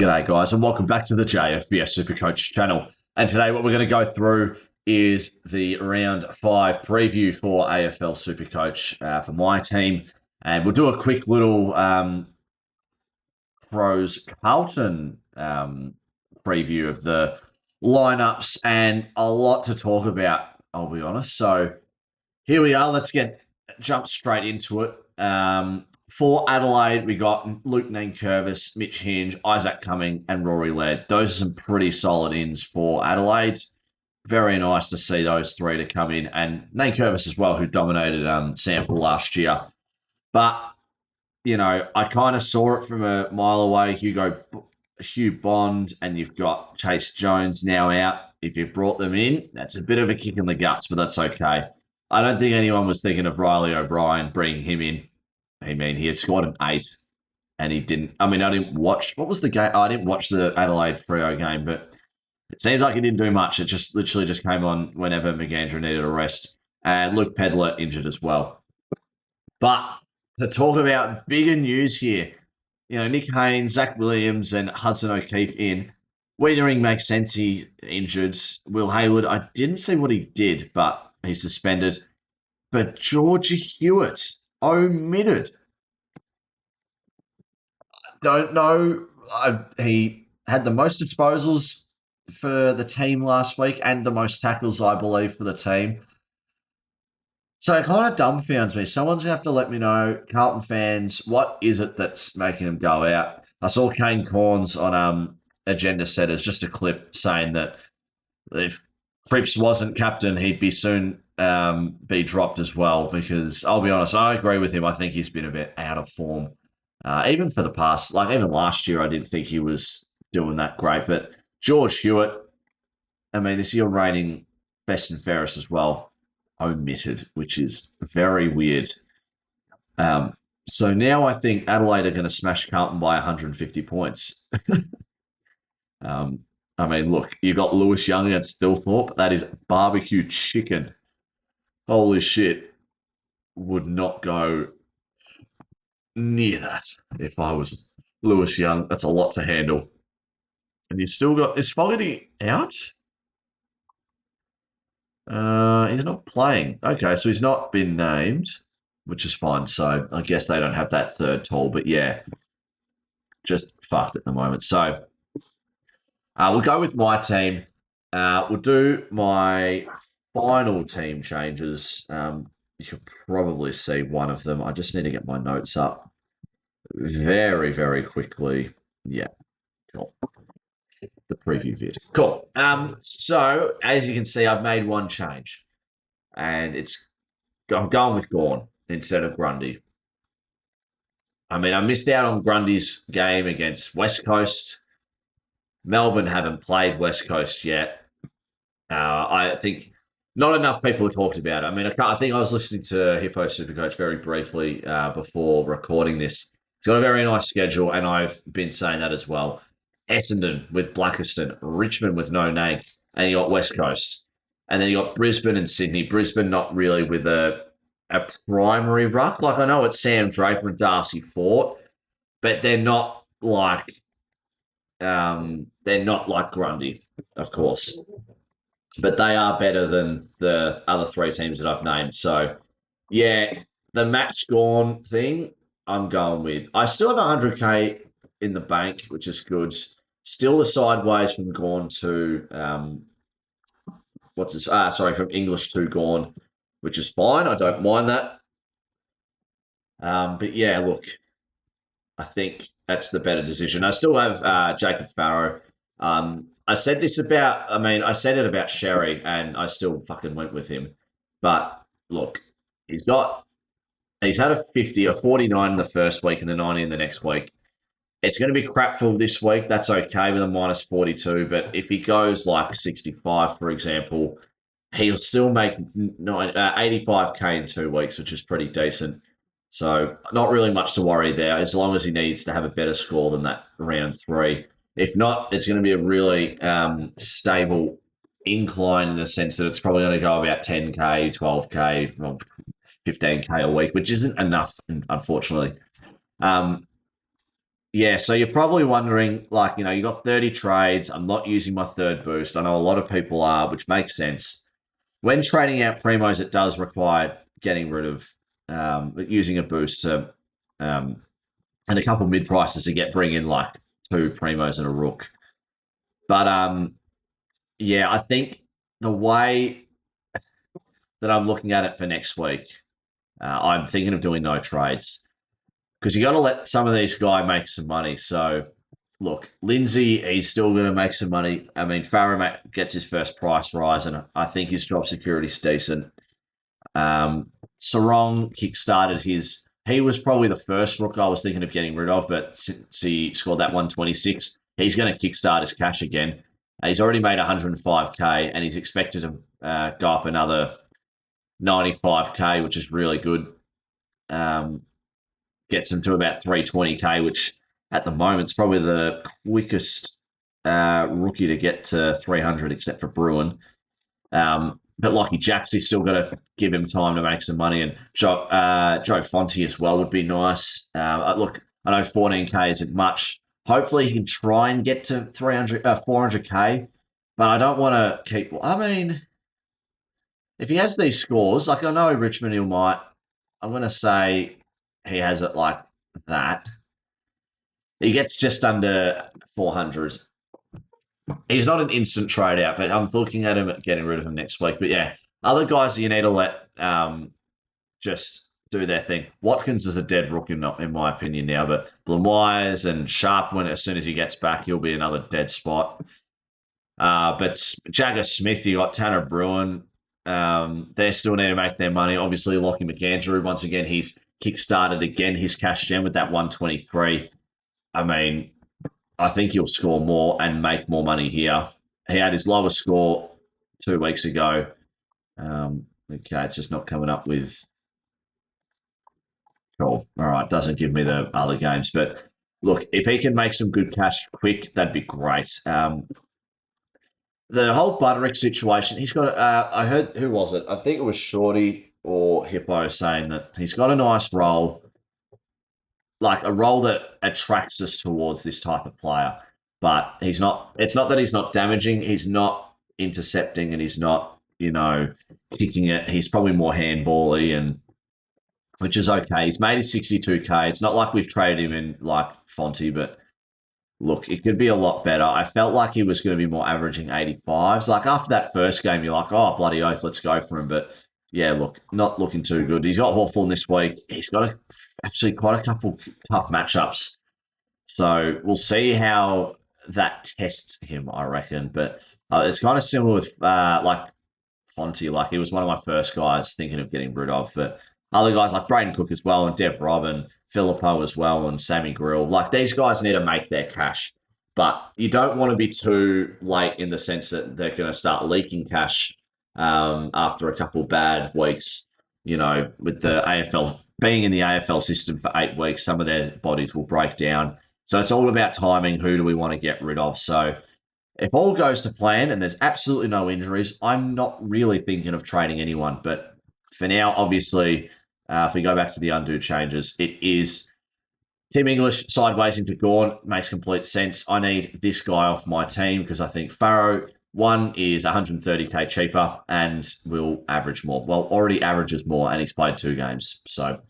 G'day guys and welcome back to the JFBS SuperCoach channel. And today what we're going to go through is the round 5 preview for AFL SuperCoach for my team. And we'll do a quick little Crows Carlton preview of the lineups and a lot to talk about, I'll be honest. So here we are. Let's jump straight into it. For Adelaide, we got Luke Nankervis, Mitch Hinge, Isaac Cumming, and Rory Laird. Those are some pretty solid ins for Adelaide. Very nice to see those three to come in. And Nankervis as well, who dominated Sample last year. But, you know, I kind of saw it from a mile away. Hugh Bond, and you've got Chase Jones now out. If you brought them in, that's a bit of a kick in the guts, but that's okay. I don't think anyone was thinking of Riley O'Brien bringing him in. I mean, he had scored an 8 and he didn't. I mean, I didn't watch. What was the game? I didn't watch the Adelaide Freo game, but it seems like he didn't do much. It just literally just came on whenever McAndrew needed a rest. And Luke Pedler injured as well. But to talk about bigger news here, you know, Nick Haynes, Zach Williams, and Hudson O'Keefe in. Wiedering makes sense. He injured. Will Hayward, I didn't see what he did, but he's suspended. But Georgia Hewitt omitted. Don't know. He had the most disposals for the team last week and the most tackles, I believe, for the team. So it kind of dumbfounds me. Someone's going to have to let me know, Carlton fans, what is it that's making him go out? I saw Kane Corns on Agenda Setters, just a clip saying that if Cripps wasn't captain, he'd be soon be dropped as well, because I'll be honest, I agree with him. I think he's been a bit out of form. Even for the past, like even last year, I didn't think he was doing that great. But George Hewitt, I mean, this year reigning best and fairest as well, omitted, which is very weird. So now I think Adelaide are going to smash Carlton by 150 points. I mean, look, you got Lewis Young against Thilthorpe. That is barbecue chicken. Holy shit. Would not go near that if I was Lewis Young. That's a lot to handle. And you still got... Is Fogarty out? He's not playing. Okay, so he's not been named, which is fine. So I guess they don't have that third tall. But yeah, just fucked at the moment. So we'll go with my team. We'll do my final team changes. You could probably see one of them. I just need to get my notes up very, very quickly. Yeah, cool. The preview vid. Cool. So, as you can see, I've made one change. And I'm going with Gawn instead of Grundy. I mean, I missed out on Grundy's game against West Coast. Melbourne haven't played West Coast yet. I think not enough people have talked about it. I mean, I think I was listening to Hippo SuperCoach very briefly before recording this. He's got a very nice schedule, and I've been saying that as well. Essendon with Blackiston, Richmond with no name, and you got West Coast. And then you got Brisbane and Sydney. Brisbane not really with a primary ruck. Like, I know it's Sam Draper and Darcy Fort, but they're not like Grundy, of course. But they are better than the other three teams that I've named. So, yeah, the Max Gawn thing, I'm going with. I still have 100K in the bank, which is good. Still the sideways from Gawn to, from English to Gawn, which is fine. I don't mind that. But yeah, look, I think that's the better decision. I still have Jacob Farrow. I said it about Sherry, and I still fucking went with him. But look, he's had a 50, a 49 in the first week and a 90 in the next week. It's going to be crap for this week. That's okay with a minus 42. But if he goes like 65, for example, he'll still make 85K in 2 weeks, which is pretty decent. So not really much to worry there, as long as he needs to have a better score than that round 3. If not, it's going to be a really stable incline in the sense that it's probably going to go about 10K, 12K, 15K, 15K a week, which isn't enough, unfortunately. Yeah, so you're probably wondering, like, you got 30 trades. I'm not using my third boost. I know a lot of people are, which makes sense. When trading out primos, it does require getting rid of using a boost to um, and a couple mid prices to bring in like two primos and a rook. But yeah, I think the way that I'm looking at it for next week, I'm thinking of doing no trades because you got to let some of these guys make some money. So look, Lindsay, he's still going to make some money. I mean, Farah gets his first price rise, and I think his job security's decent. Sarong kickstarted his. He was probably the first rook I was thinking of getting rid of, but since he scored that 126, he's going to kickstart his cash again. He's already made 105k, and he's expected to go up another 95k, which is really good. Um, Gets him to about 320k, which at the moment is probably the quickest rookie to get to 300, except for Bruin. But Lockie Jackson's still got to give him time to make some money, and Joe Fonte as well would be nice. Look, I know 14k isn't much. Hopefully, he can try and get to 400k, but I don't want to keep. I mean, if he has these scores, like I know Richmond Hill might, I'm going to say he has it like that. He gets just under 400. He's not an instant trade out, but I'm looking at him at getting rid of him next week. But yeah, other guys that you need to let just do their thing. Watkins is a dead rook in my opinion now, but Blamwires and Sharp, when as soon as he gets back, he'll be another dead spot. But Jagger Smith, you got Tanner Bruin. They still need to make their money. Obviously, Lockie McAndrew, once again, he's kickstarted again his cash gem with that 123. I mean, I think he'll score more and make more money here. He had his lowest score 2 weeks ago. Okay, it's just not coming up with. Cool. All right, doesn't give me the other games, but look, if he can make some good cash quick, that'd be great. The whole Butterick situation, he's got. I heard who was it? I think it was Shorty or Hippo saying that he's got a nice role, like a role that attracts us towards this type of player. But he's not. It's not that he's not damaging. He's not intercepting, and he's not, kicking it. He's probably more handbally, and which is okay. He's made his 62k. It's not like we've traded him in like Fonte, but look, it could be a lot better. I felt like he was going to be more averaging 85s. Like after that first game, you're like, oh, bloody oath, let's go for him. But yeah, look, not looking too good. He's got Hawthorn this week. He's got actually quite a couple tough matchups. So we'll see how that tests him, I reckon. But it's kind of similar with like Fonte. Like he was one of my first guys thinking of getting rid of. But other guys like Braden Cook as well, and Dev Robin, Filippo as well, and Sammy Grill. Like these guys need to make their cash. But you don't want to be too late in the sense that they're going to start leaking cash after a couple bad weeks. With the AFL being in the AFL system for 8 weeks, some of their bodies will break down. So it's all about timing. Who do we want to get rid of? So if all goes to plan and there's absolutely no injuries, I'm not really thinking of trading anyone. But for now, obviously, if we go back to the undo changes, it is Tim English sideways into Gawn. Makes complete sense. I need this guy off my team because I think Farrow, one, is 130k cheaper and will average more. Well, already averages more and he's played 2 games. So,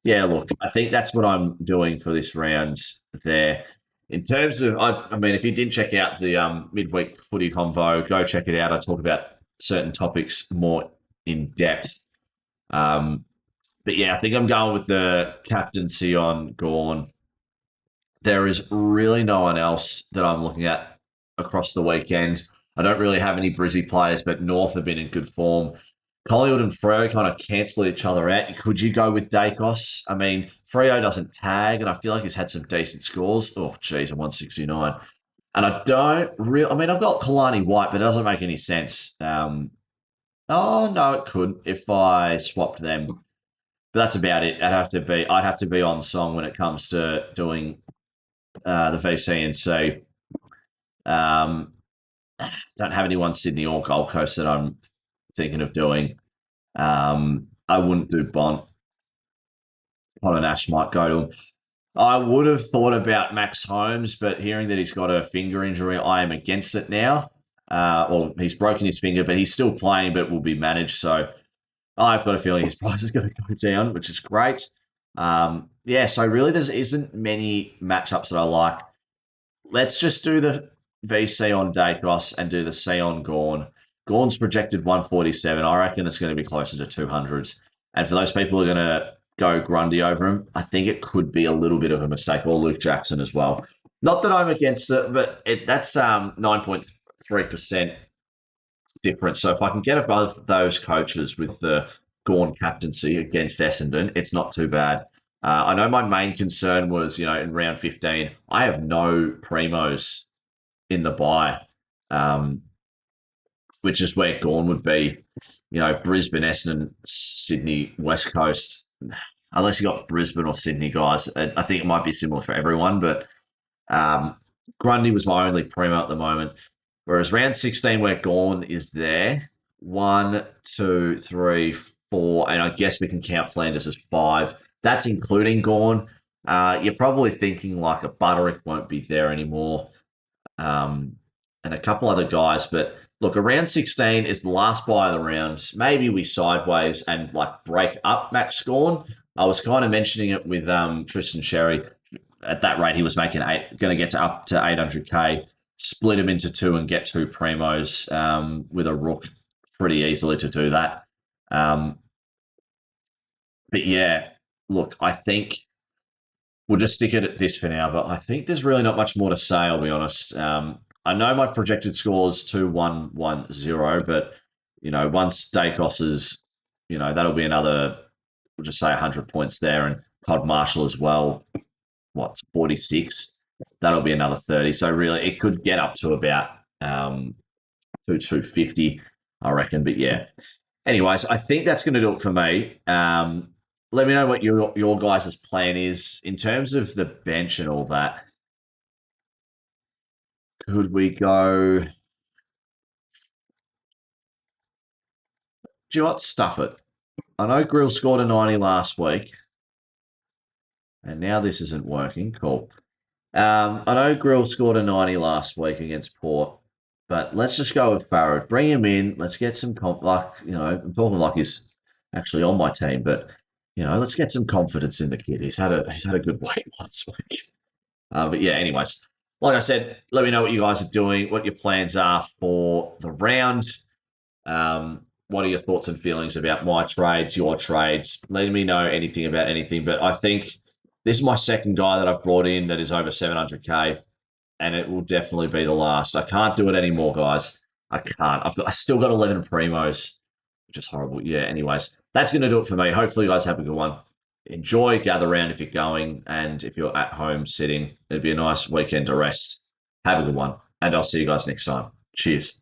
yeah, look, I think that's what I'm doing for this round there. In terms of, I mean, if you didn't check out the midweek footy convo, go check it out. I talk about certain topics more in depth. But yeah, I think I'm going with the captaincy on Gawn. There is really no one else that I'm looking at across the weekend. I don't really have any Brizzy players, but North have been in good form. Collingwood and Freo kind of cancel each other out. Could you go with Dacos? I mean, Freo doesn't tag, and I feel like he's had some decent scores. Oh, geez, a 169. And I don't really... I mean, I've got Kalani White, but it doesn't make any sense. Oh, no, it could if I swapped them. But that's about it. I'd have to be on song when it comes to doing the VC and C. Don't have anyone Sydney or Gold Coast that I'm thinking of doing. I wouldn't do Bont. Connor Nash might go to him. I would have thought about Max Holmes, but hearing that he's got a finger injury, I am against it now. Well, he's broken his finger, but he's still playing, but will be managed. So I've got a feeling his price is going to go down, which is great. Yeah, so really there isn't many matchups that I like. Let's just do the VC on Dacos and do the C on Gawn. Gawn's projected 147. I reckon it's going to be closer to 200s. And for those people who are going to go Grundy over him, I think it could be a little bit of a mistake, or Luke Jackson as well. Not that I'm against it, but that's 9.3% difference. So if I can get above those coaches with the Gawn captaincy against Essendon, it's not too bad. I know my main concern was, in round 15, I have no primos in the buy, which is where Gawn would be. Brisbane, Essendon, Sydney, West Coast. Unless you got Brisbane or Sydney guys, I think it might be similar for everyone. But Grundy was my only primo at the moment. Whereas round 16, where Gawn is there, 1, 2, 3, 4, and I guess we can count Flanders as 5. That's including Gawn. You're probably thinking like a Butterick won't be there anymore, and a couple other guys. But look, around 16 is the last buy of the round. Maybe we sideways and like break up Max Gawn. I was kind of mentioning it with Tristan Sherry. At that rate, he was making going to get to up to 800k. Split him into two and get two primos with a rook pretty easily to do that. But yeah, look, I think we'll just stick it at this for now. But I think there's really not much more to say, I'll be honest. I know my projected score is 2-1-1-0, but once Dacos is, that'll be another, we'll just say 100 points there, and Todd Marshall as well. 46? That'll be another 30. So really, it could get up to about 250, I reckon. But yeah. Anyways, I think that's going to do it for me. Let me know what your guys' plan is in terms of the bench and all that. Could we go? Do you know what? Stuff it. I know Grill scored a 90 last week, and now this isn't working. Cool. I know Grill scored a 90 last week against Port, but let's just go with Farrad. Bring him in. Let's get some I'm talking like he's actually on my team, but let's get some confidence in the kid. He's had a good week last week. But yeah, anyways, like I said, let me know what you guys are doing, what your plans are for the round. What are your thoughts and feelings about my trades, your trades? Let me know anything about anything. But I think this is my second guy that I've brought in that is over 700k, and it will definitely be the last. I can't do it anymore, guys. I can't. I still got 11 primos, which is horrible. Yeah, anyways, that's going to do it for me. Hopefully you guys have a good one. Enjoy, gather around if you're going, and if you're at home sitting, it'd be a nice weekend to rest. Have a good one, and I'll see you guys next time. Cheers.